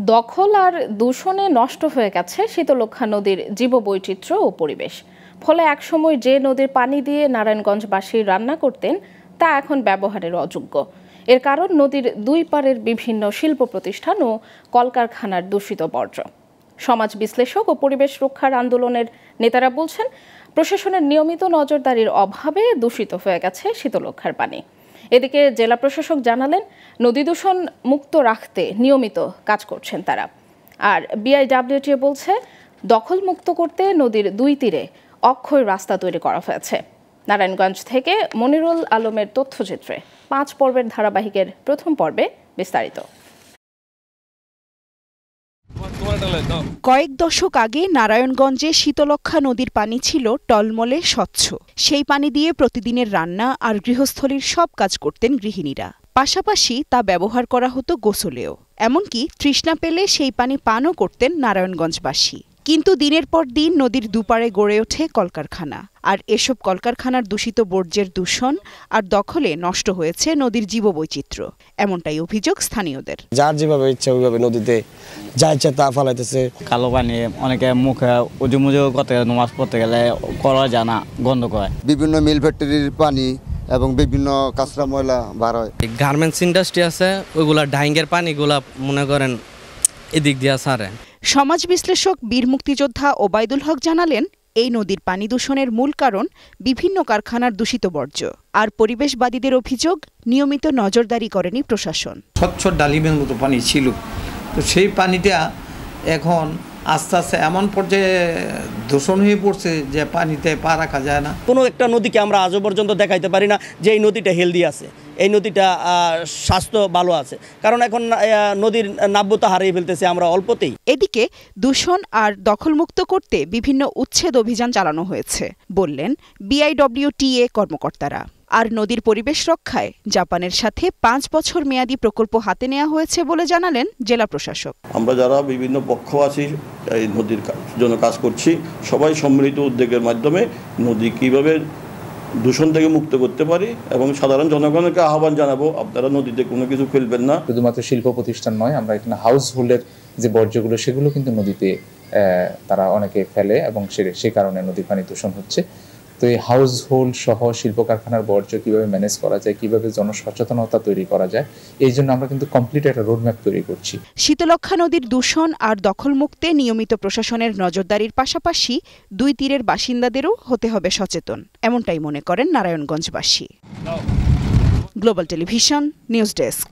দখল আর দূষণে নষ্ট হয়ে গেছে শীতলক্ষ্যা নদীর জীববৈচিত্র্য ও পরিবেশ। ফলে একসময় যে নদীর পানি দিয়ে নারায়ণগঞ্জবাসী রান্না করতেন তা এখন ব্যবহারের অযোগ্য। এর কারণ নদীর দুই পাড়ের বিভিন্ন শিল্প প্রতিষ্ঠান ও কলকারখানার দূষিত বর্জ্য। সমাজ বিশ্লেষক ও পরিবেশ রক্ষার আন্দোলনের নেতারা বলছেন, প্রশাসনের নিয়মিত নজরদারির অভাবে দূষিত হয়ে গেছে শীতলক্ষ্যার পানি। এদিকে জেলা প্রশাসক জানালেন, নদী দূষণ মুক্ত রাখতে নিয়মিত কাজ করছেন তারা। আর বিআইডব্লিউটিএ বলছে, দখল মুক্ত করতে নদীর দুই তীরে অক্ষয় রাস্তা তৈরি করা হয়েছে। নারায়ণগঞ্জ থেকে মনিরুল আলমের তথ্যচিত্রে 5 পর্বের ধারাবাহিকের প্রথম পর্বে বিস্তারিত। কয়েক দশক আগে নারায়ণগঞ্জে শীতলক্ষ্যা নদীর পানি ছিল টলমলে স্বচ্ছ। সেই পানি দিয়ে প্রতিদিনের রান্না আর গৃহস্থলীর সব কাজ করতেন গৃহিণীরা। পাশাপাশি তা ব্যবহার করা হতো গোসলেও। এমনকি তৃষ্ণা পেলে সেই পানি পানও করতেন নারায়ণগঞ্জবাসী। কিন্তু দিনের পর দিন নদীর দুপারে গড়ে ওঠে কলকারখানা। আর এসব কলকারখানার দূষিত বর্জ্যের দূষণ আর দখলে নষ্ট হয়েছে নদীর জীববৈচিত্র্য। এমনটাই অভিযোগ স্থানীয়দের। যার যেভাবে ইচ্ছা ওইভাবে নদীতে যা ইচ্ছা তা ফেলাইতেছে। কালো পানি অনেকে মুখে উজুমুজু করতে গেলে, নামাজ পড়তে গেলে করা যায় না, গন্ধ করে। বিভিন্ন মিল ফ্যাক্টরির পানি এবং বিভিন্ন কাঁচরা ময়লা বার হয়। গার্মেন্টস ইন্ডাস্ট্রি আছে, ওইগুলা ডাইঙ্গের পানিগুলা মনে করেন এদিক দিয়ে সারে। সমাজ বিশ্লেষক বীর মুক্তিযোদ্ধা ওবায়দুল হক জানালেন, এই নদীর পানি দূষণের মূল কারণ বিভিন্ন কারখানার দূষিত বর্জ্য। আর পরিবেশবাদীদের অভিযোগ, নিয়মিত নজরদারি করেনি প্রশাসন। স্বচ্ছ ডালিমের মতো পানি ছিল, তো সেই পানিটা এখন আস্তে আস্তে এমন পর্যায়ে দূষণ হয়ে পড়ছে যে পানিতে পা রাখা যায় না। কোনো একটা নদীকে আমরা আজও পর্যন্ত দেখাইতে পারি না যে এই নদীটা হেলদি আছে, এই নদীটা স্বাস্থ্য ভালো আছে, কারণ এখন নদীর নাব্যতা হারিয়ে ফেলতেছে আমরা অল্পতেই। এদিকে দূষণ আর দখলমুক্ত করতে বিভিন্ন উচ্ছেদ অভিযান চালানো হয়েছে বললেন বিআইডব্লিউটিএ কর্মকর্তারা। আর নদীর পরিবেশ রক্ষায় জাপানের সাথে 5 বছর মেয়াদী প্রকল্প হাতে নেওয়া হয়েছে বলে জানালেন জেলা প্রশাসক। আমরা যারা বিভিন্ন পক্ষ আছি এই নদীর জন্য কাজ করছি, সবাই সম্মিলিত উদ্যোগের মাধ্যমে নদী কিভাবে দূষণ থেকে মুক্ত করতে পারি এবং সাধারণ জনগণকে আহ্বান জানাবো, আপনারা নদীতে কোনো কিছু ফেলবেন না। শুধুমাত্র শিল্প প্রতিষ্ঠান নয়, আমরা এখানে হাউস হোল্ডের যে বর্জ্যগুলো সেগুলো কিন্তু নদীতে তারা অনেকে ফেলে এবং সে কারণে নদীর পানি দূষণ হচ্ছে। তো এই হাউস হোল্ড সহ শিল্প কারখানার বর্জ্য কিভাবে ম্যানেজ করা যায়, কিভাবে জনসচেতনতা তৈরি করা যায়, এই জন্য আমরা কিন্তু কমপ্লিট একটা রোডম্যাপ তৈরি করছি। শীতলক্ষ্যা নদীর দূষণ আর দখল মুক্তে নিয়মিত প্রশাসনের নজরদারির পাশাপাশি দুই তীরের বাসিন্দাদেরও হতে হবে সচেতন, এমনটাই মনে করেন নারায়ণগঞ্জবাসী। Global television news desk.